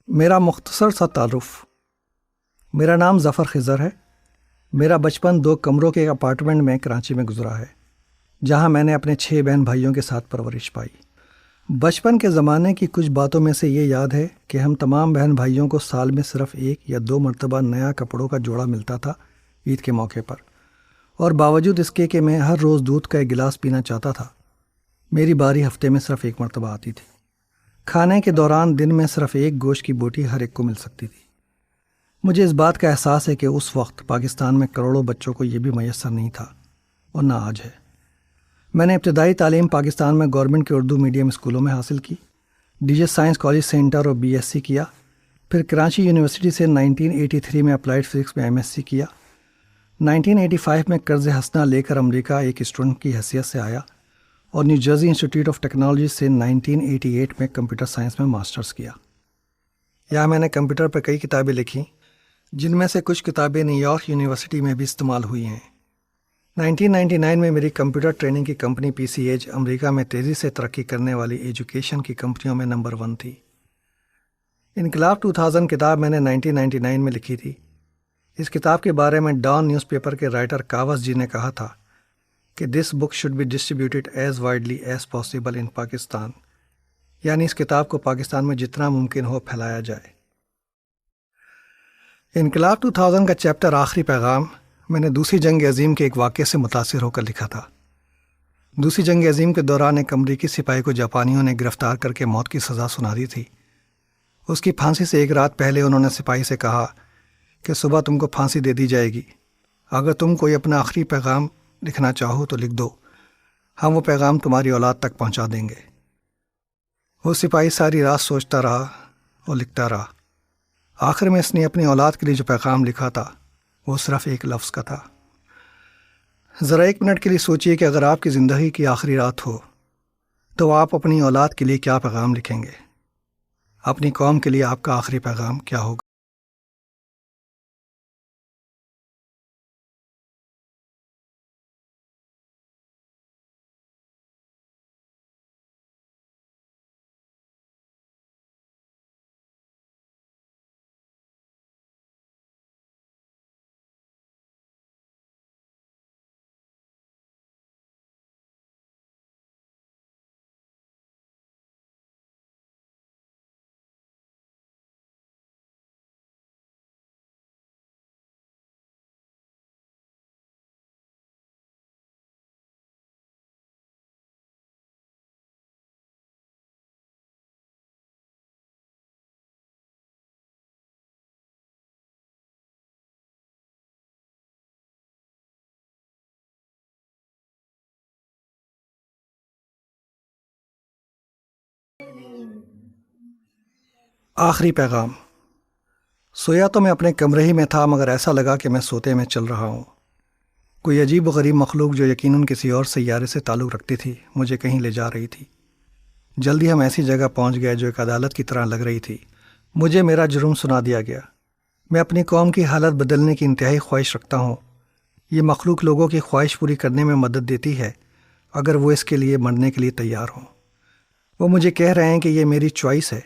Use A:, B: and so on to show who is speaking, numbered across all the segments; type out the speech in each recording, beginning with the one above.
A: میرا مختصر سا تعارف۔ میرا نام ظفر خضر ہے۔ میرا بچپن 2 کمروں کے ایک اپارٹمنٹ میں کراچی میں گزرا ہے، جہاں میں نے اپنے 6 بہن بھائیوں کے ساتھ پرورش پائی۔ بچپن کے زمانے کی کچھ باتوں میں سے یہ یاد ہے کہ ہم تمام بہن بھائیوں کو سال میں صرف 1 یا 2 مرتبہ نیا کپڑوں کا جوڑا ملتا تھا عید کے موقع پر، اور باوجود اس کے کہ میں ہر روز دودھ کا ایک گلاس پینا چاہتا تھا، میری باری ہفتے میں صرف 1 مرتبہ آتی تھی۔ کھانے کے دوران دن میں صرف 1 گوشت کی بوٹی ہر ایک کو مل سکتی تھی۔ مجھے اس بات کا احساس ہے کہ اس وقت پاکستان میں کروڑوں بچوں کو یہ بھی میسر نہیں تھا، اور نہ آج ہے۔ میں نے ابتدائی تعلیم پاکستان میں گورنمنٹ کے اردو میڈیم اسکولوں میں حاصل کی، D J science college centre اور بی ایس سی کیا، پھر کراچی یونیورسٹی سے 1983 میں اپلائیڈ فزکس میں ایم ایس سی کیا۔ 1985 میں قرض حسنہ لے کر امریکہ ایک اسٹوڈنٹ کی حیثیت سے آیا اور new Jersey institute of technology سے 1988 میں کمپیوٹر سائنس میں ماسٹرز کیا۔ یہاں میں نے کمپیوٹر پر کئی کتابیں لکھیں، جن میں سے کچھ کتابیں نیو یارک یونیورسٹی میں بھی استعمال ہوئی ہیں۔ 1999 میں میری کمپیوٹر ٹریننگ کی کمپنی پی سی ایج امریکہ میں تیزی سے ترقی کرنے والی ایجوکیشن کی کمپنیوں میں نمبر 1 تھی۔ انقلاب 2000 کتاب میں نے 1999 میں لکھی تھی۔ اس کتاب کے بارے میں ڈان نیوز پیپر کے رائٹر کاوس جی نے کہا تھا کہ this book should be distributed as widely as possible in Pakistan, یعنی اس کتاب کو پاکستان میں جتنا ممکن ہو پھیلایا جائے۔ انقلاب 2000 کا چیپٹر آخری پیغام میں نے دوسری جنگ عظیم کے ایک واقعے سے متاثر ہو کر لکھا تھا۔ دوسری جنگ عظیم کے دوران ایک امریکی سپاہی کو جاپانیوں نے گرفتار کر کے موت کی سزا سنا دی تھی۔ اس کی پھانسی سے 1 رات پہلے انہوں نے سپاہی سے کہا کہ صبح تم کو پھانسی دے دی جائے گی، اگر تم کوئی اپنا آخری پیغام لکھنا چاہو تو لکھ دو، ہم وہ پیغام تمہاری اولاد تک پہنچا دیں گے۔ وہ سپاہی ساری رات سوچتا رہا اور لکھتا رہا۔ آخر میں اس نے اپنی اولاد کے لیے جو پیغام لکھا تھا وہ صرف 1 لفظ کا تھا۔ ذرا 1 منٹ کے لیے سوچئے کہ اگر آپ کی زندگی کی آخری رات ہو تو آپ اپنی اولاد کے لیے کیا پیغام لکھیں گے؟ اپنی قوم کے لیے آپ کا آخری پیغام کیا ہوگا؟ آخری پیغام۔ سویا تو میں اپنے کمرے ہی میں تھا، مگر ایسا لگا کہ میں سوتے میں چل رہا ہوں۔ کوئی عجیب و غریب مخلوق جو یقیناً کسی اور سیارے سے تعلق رکھتی تھی مجھے کہیں لے جا رہی تھی۔ جلدی ہم ایسی جگہ پہنچ گئے جو ایک عدالت کی طرح لگ رہی تھی۔ مجھے میرا جرم سنا دیا گیا۔ میں اپنی قوم کی حالت بدلنے کی انتہائی خواہش رکھتا ہوں۔ یہ مخلوق لوگوں کی خواہش پوری کرنے میں مدد دیتی ہے اگر وہ اس کے لیے مرنے کے لیے تیار ہوں۔ وہ مجھے کہہ رہے ہیں کہ یہ میری چوائس ہے۔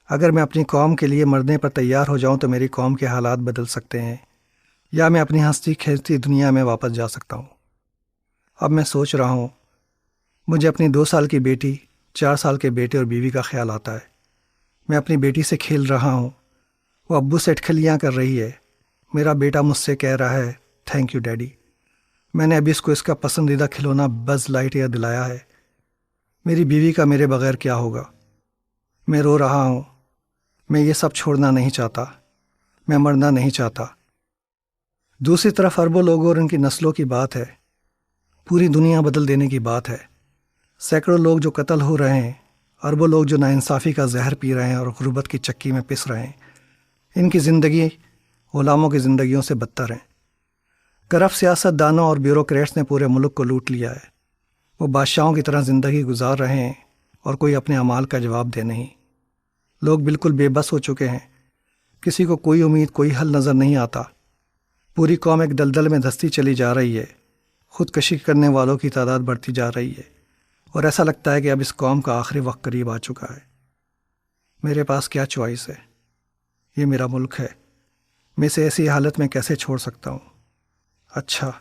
A: اگر میں اپنی قوم کے لیے مرنے پر تیار ہو جاؤں تو میری قوم کے حالات بدل سکتے ہیں، یا میں اپنی ہنستی کھیلتی دنیا میں واپس جا سکتا ہوں۔ اب میں سوچ رہا ہوں، مجھے اپنی 2 سال کی بیٹی، 4 سال کے بیٹے اور بیوی کا خیال آتا ہے۔ میں اپنی بیٹی سے کھیل رہا ہوں، وہ ابو سے اٹکھلیاں کر رہی ہے۔ میرا بیٹا مجھ سے کہہ رہا ہے تھینک یو ڈیڈی۔ میں نے ابھی اس کو اس کا پسندیدہ کھلونا بز لائٹ ایئر دلایا ہے۔ میری بیوی کا میرے بغیر کیا ہوگا؟ میں رو رہا ہوں۔ میں یہ سب چھوڑنا نہیں چاہتا، میں مرنا نہیں چاہتا۔ دوسری طرف اربوں لوگوں اور ان کی نسلوں کی بات ہے، پوری دنیا بدل دینے کی بات ہے۔ سینکڑوں لوگ جو قتل ہو رہے ہیں، اربوں لوگ جو ناانصافی کا زہر پی رہے ہیں اور غربت کی چکی میں پس رہے ہیں۔ ان کی زندگی غلاموں کی زندگیوں سے بدتر ہیں۔ کرپٹ سیاست دانوں اور بیوروکریٹس نے پورے ملک کو لوٹ لیا ہے۔ وہ بادشاہوں کی طرح زندگی گزار رہے ہیں اور کوئی اپنے اعمال کا جواب دے نہیں۔ لوگ بالکل بے بس ہو چکے ہیں، کسی کو کوئی امید، کوئی حل نظر نہیں آتا۔ پوری قوم ایک دلدل میں دھستی چلی جا رہی ہے۔ خودکشی کرنے والوں کی تعداد بڑھتی جا رہی ہے، اور ایسا لگتا ہے کہ اب اس قوم کا آخری وقت قریب آ چکا ہے۔ میرے پاس کیا چوائس ہے؟ یہ میرا ملک ہے، میں اسے ایسی حالت میں کیسے چھوڑ سکتا ہوں؟ اچھا،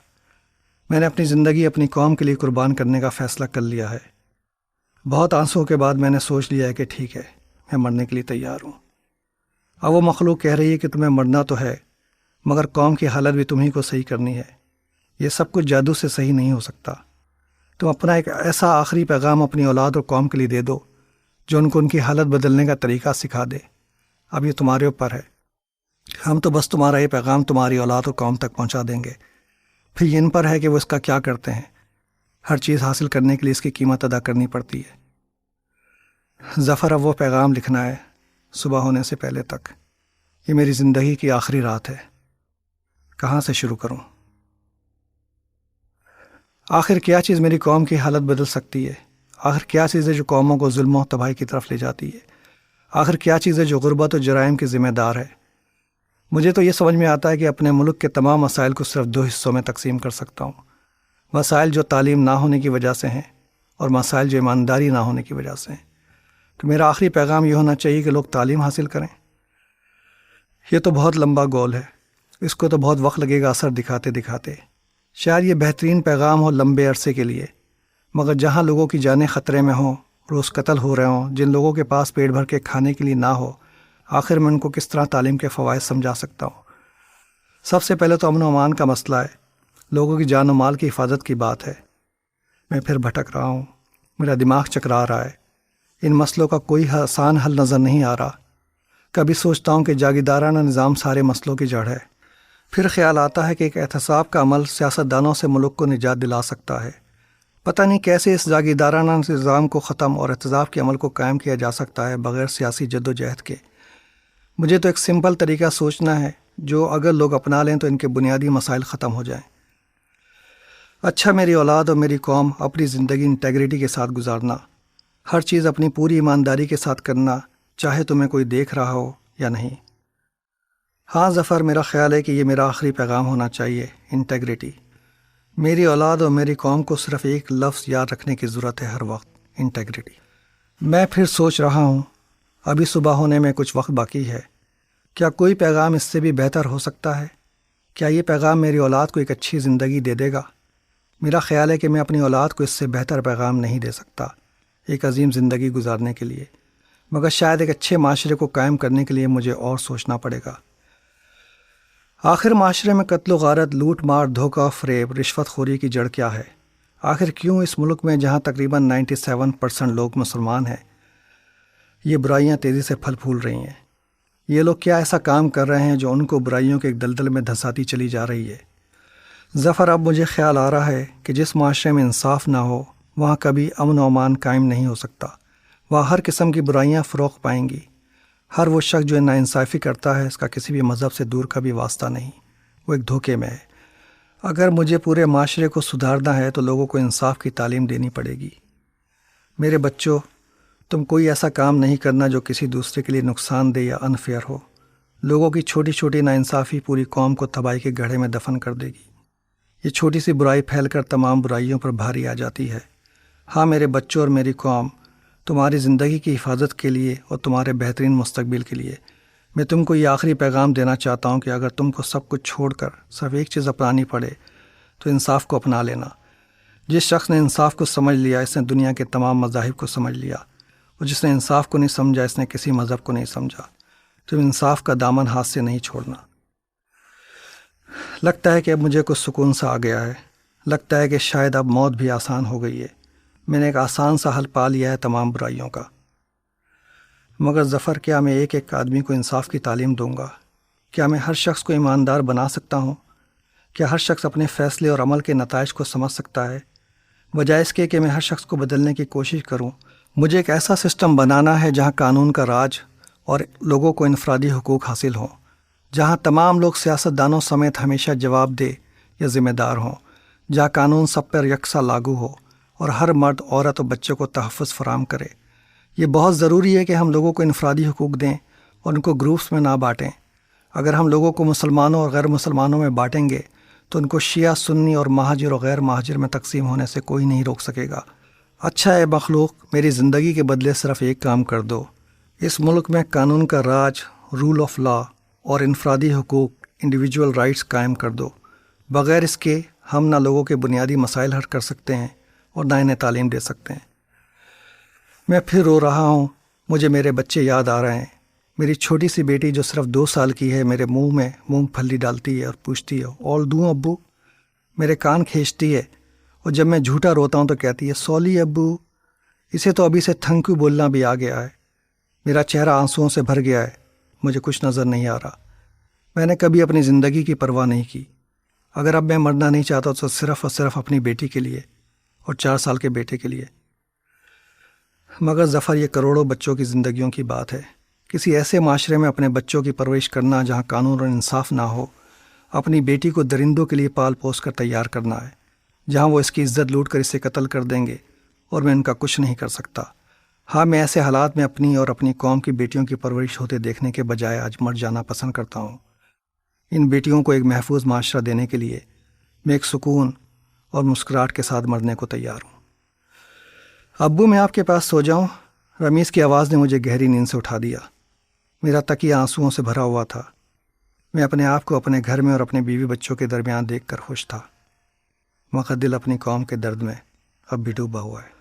A: میں نے اپنی زندگی اپنی قوم کے لیے قربان کرنے کا فیصلہ کر لیا ہے۔ بہت آنسوؤں کے بعد میں نے سوچ لیا ہے کہ ٹھیک ہے، میں مرنے کے لیے تیار ہوں۔ اب وہ مخلوق کہہ رہی ہے کہ تمہیں مرنا تو ہے، مگر قوم کی حالت بھی تمہیں کو صحیح کرنی ہے۔ یہ سب کچھ جادو سے صحیح نہیں ہو سکتا۔ تم اپنا ایک ایسا آخری پیغام اپنی اولاد اور قوم کے لیے دے دو جو ان کو ان کی حالت بدلنے کا طریقہ سکھا دے۔ اب یہ تمہارے اوپر ہے۔ ہم تو بس تمہارا یہ پیغام تمہاری اولاد اور قوم تک پہنچا دیں گے، پھر یہ ان پر ہے کہ وہ اس کا کیا کرتے ہیں۔ ہر چیز حاصل کرنے کے لیے اس کی قیمت ادا کرنی پڑتی ہے۔ ظفر، اب وہ پیغام لکھنا ہے صبح ہونے سے پہلے تک۔ یہ میری زندگی کی آخری رات ہے۔ کہاں سے شروع کروں؟ آخر کیا چیز میری قوم کی حالت بدل سکتی ہے؟ آخر کیا چیز ہے جو قوموں کو ظلم و تباہی کی طرف لے جاتی ہے؟ آخر کیا چیز ہے جو غربت و جرائم کی ذمہ دار ہے؟ مجھے تو یہ سمجھ میں آتا ہے کہ اپنے ملک کے تمام مسائل کو صرف 2 حصوں میں تقسیم کر سکتا ہوں۔ مسائل جو تعلیم نہ ہونے کی وجہ سے ہیں، اور مسائل جو ایمانداری نہ ہونے کی وجہ سے ہیں۔ تو میرا آخری پیغام یہ ہونا چاہیے کہ لوگ تعلیم حاصل کریں۔ یہ تو بہت لمبا گول ہے، اس کو تو بہت وقت لگے گا اثر دکھاتے دکھاتے۔ شاید یہ بہترین پیغام ہو لمبے عرصے کے لیے، مگر جہاں لوگوں کی جانیں خطرے میں ہوں، روز قتل ہو رہے ہوں، جن لوگوں کے پاس پیٹ بھر کے کھانے کے لیے نہ ہو، آخر میں ان کو کس طرح تعلیم کے فوائد سمجھا سکتا ہوں؟ سب سے پہلے تو امن و امان کا مسئلہ ہے، لوگوں کی جان و مال کی حفاظت کی بات ہے۔ میں پھر بھٹک رہا ہوں، میرا دماغ چکرا رہا ہے، ان مسئلوں کا کوئی آسان حل نظر نہیں آ رہا۔ کبھی سوچتا ہوں کہ جاگیردارانہ نظام سارے مسئلوں کی جڑ ہے، پھر خیال آتا ہے کہ ایک احتساب کا عمل سیاستدانوں سے ملک کو نجات دلا سکتا ہے۔ پتہ نہیں کیسے اس جاگیردارانہ نظام کو ختم اور احتساب کے عمل کو قائم کیا جا سکتا ہے بغیر سیاسی جد و جہد کے۔ مجھے تو ایک سمپل طریقہ سوچنا ہے جو اگر لوگ اپنا لیں تو ان کے بنیادی مسائل ختم ہو جائیں۔ اچھا، میری اولاد اور میری قوم اپنی زندگی انٹیگریٹی کے ساتھ گزارنا، ہر چیز اپنی پوری ایمانداری کے ساتھ کرنا، چاہے تمہیں کوئی دیکھ رہا ہو یا نہیں۔ ہاں ظفر، میرا خیال ہے کہ یہ میرا آخری پیغام ہونا چاہیے، انٹیگریٹی۔ میری اولاد اور میری قوم کو صرف ایک لفظ یاد رکھنے کی ضرورت ہے ہر وقت، انٹیگریٹی۔ میں پھر سوچ رہا ہوں، ابھی صبح ہونے میں کچھ وقت باقی ہے، کیا کوئی پیغام اس سے بھی بہتر ہو سکتا ہے؟ کیا یہ پیغام میری اولاد کو ایک اچھی زندگی دے دے گا؟ میرا خیال ہے کہ میں اپنی اولاد کو اس سے بہتر پیغام نہیں دے سکتا ایک عظیم زندگی گزارنے کے لیے، مگر شاید ایک اچھے معاشرے کو قائم کرنے کے لیے مجھے اور سوچنا پڑے گا۔ آخر معاشرے میں قتل و غارت، لوٹ مار، دھوکہ، فریب، رشوت خوری کی جڑ کیا ہے؟ آخر کیوں اس ملک میں جہاں تقریباً 97% لوگ مسلمان ہیں، یہ برائیاں تیزی سے پھل پھول رہی ہیں؟ یہ لوگ کیا ایسا کام کر رہے ہیں جو ان کو برائیوں کے ایک دلدل میں دھساتی چلی جا رہی ہے؟ ظفر، اب مجھے خیال آ رہا ہے کہ جس معاشرے میں انصاف نہ ہو وہاں کبھی امن و امان قائم نہیں ہو سکتا۔ وہاں ہر قسم کی برائیاں فروغ پائیں گی۔ ہر وہ شخص جو ناانصافی کرتا ہے، اس کا کسی بھی مذہب سے دور کا بھی واسطہ نہیں، وہ ایک دھوکے میں ہے۔ اگر مجھے پورے معاشرے کو سدھارنا ہے تو لوگوں کو انصاف کی تعلیم دینی پڑے گی۔ میرے بچوں، تم کوئی ایسا کام نہیں کرنا جو کسی دوسرے کے لیے نقصان دہ یا انفیئر ہو۔ لوگوں کی چھوٹی چھوٹی ناانصافی پوری قوم کو تباہی کے گڑھے میں دفن کر دے گی۔ یہ چھوٹی سی برائی پھیل کر تمام برائیوں پر بھاری آ جاتی ہے۔ ہاں میرے بچوں اور میری قوم، تمہاری زندگی کی حفاظت کے لیے اور تمہارے بہترین مستقبل کے لیے میں تم کو یہ آخری پیغام دینا چاہتا ہوں کہ اگر تم کو سب کچھ چھوڑ کر صرف ایک چیز اپنانی پڑے تو انصاف کو اپنا لینا۔ جس شخص نے انصاف کو سمجھ لیا، اس نے دنیا کے تمام مذاہب کو سمجھ لیا، اور جس نے انصاف کو نہیں سمجھا، اس نے کسی مذہب کو نہیں سمجھا۔ تم انصاف کا دامن ہاتھ سے نہیں چھوڑنا۔ لگتا ہے کہ اب مجھے کچھ سکون سا آ گیا ہے۔ لگتا ہے کہ شاید اب موت بھی آسان ہو گئی ہے۔ میں نے ایک آسان سا حل پا لیا ہے تمام برائیوں کا۔ مگر ظفر، کیا میں ایک ایک آدمی کو انصاف کی تعلیم دوں گا؟ کیا میں ہر شخص کو ایماندار بنا سکتا ہوں؟ کیا ہر شخص اپنے فیصلے اور عمل کے نتائج کو سمجھ سکتا ہے؟ بجائے اس کے کہ میں ہر شخص کو بدلنے کی کوشش کروں، مجھے ایک ایسا سسٹم بنانا ہے جہاں قانون کا راج اور لوگوں کو انفرادی حقوق حاصل ہوں، جہاں تمام لوگ سیاستدانوں سمیت ہمیشہ جواب دہ یا ذمہ دار ہوں، جہاں قانون سب پر یکساں لاگو ہو اور ہر مرد، عورت اور بچے کو تحفظ فراہم کرے۔ یہ بہت ضروری ہے کہ ہم لوگوں کو انفرادی حقوق دیں اور ان کو گروپس میں نہ بانٹیں۔ اگر ہم لوگوں کو مسلمانوں اور غیر مسلمانوں میں بانٹیں گے تو ان کو شیعہ، سنی اور مہاجر اور غیر مہاجر میں تقسیم ہونے سے کوئی نہیں روک سکے گا۔ اچھا اے مخلوق، میری زندگی کے بدلے صرف ایک کام کر دو۔ اس ملک میں قانون کا راج رول آف لا اور انفرادی حقوق انڈیویجول رائٹس قائم کر دو۔ بغیر اس کے ہم نہ لوگوں کے بنیادی مسائل حل کر سکتے ہیں اور نہ انہیں تعلیم دے سکتے ہیں۔ میں پھر رو رہا ہوں، مجھے میرے بچے یاد آ رہے ہیں۔ میری چھوٹی سی بیٹی جو صرف 2 سال کی ہے میرے منہ میں مونگ پھلی ڈالتی ہے اور پوچھتی ہے اور دوں ابو، میرے کان کھینچتی ہے، اور جب میں جھوٹا روتا ہوں تو کہتی ہے سولی ابو۔ اسے تو ابھی سے تھینک یو بولنا بھی آ گیا ہے۔ میرا چہرہ آنسوؤں سے بھر گیا ہے، مجھے کچھ نظر نہیں آ رہا۔ میں نے کبھی اپنی زندگی کی پرواہ نہیں کی۔ اگر اب میں مرنا نہیں چاہتا تو صرف اور صرف اپنی بیٹی کے لیے اور 4 سال کے بیٹے کے لیے۔ مگر ظفر، یہ کروڑوں بچوں کی زندگیوں کی بات ہے۔ کسی ایسے معاشرے میں اپنے بچوں کی پرورش کرنا جہاں قانون اور انصاف نہ ہو، اپنی بیٹی کو درندوں کے لیے پال پوس کر تیار کرنا ہے، جہاں وہ اس کی عزت لوٹ کر اسے قتل کر دیں گے اور میں ان کا کچھ نہیں کر سکتا۔ ہاں، میں ایسے حالات میں اپنی اور اپنی قوم کی بیٹیوں کی پرورش ہوتے دیکھنے کے بجائے آج مر جانا پسند کرتا ہوں۔ ان بیٹیوں کو ایک محفوظ معاشرہ دینے کے لیے میں ایک سکون اور مسکراہٹ کے ساتھ مرنے کو تیار ہوں۔ ابو، میں آپ کے پاس سو جاؤں؟ رمیز کی آواز نے مجھے گہری نیند سے اٹھا دیا۔ میرا تکیہ آنسوؤں سے بھرا ہوا تھا۔ میں اپنے آپ کو اپنے گھر میں اور اپنے بیوی بچوں کے درمیان دیکھ کر خوش تھا، مگر دل اپنی قوم کے درد میں اب بھی ڈوبا ہوا ہے۔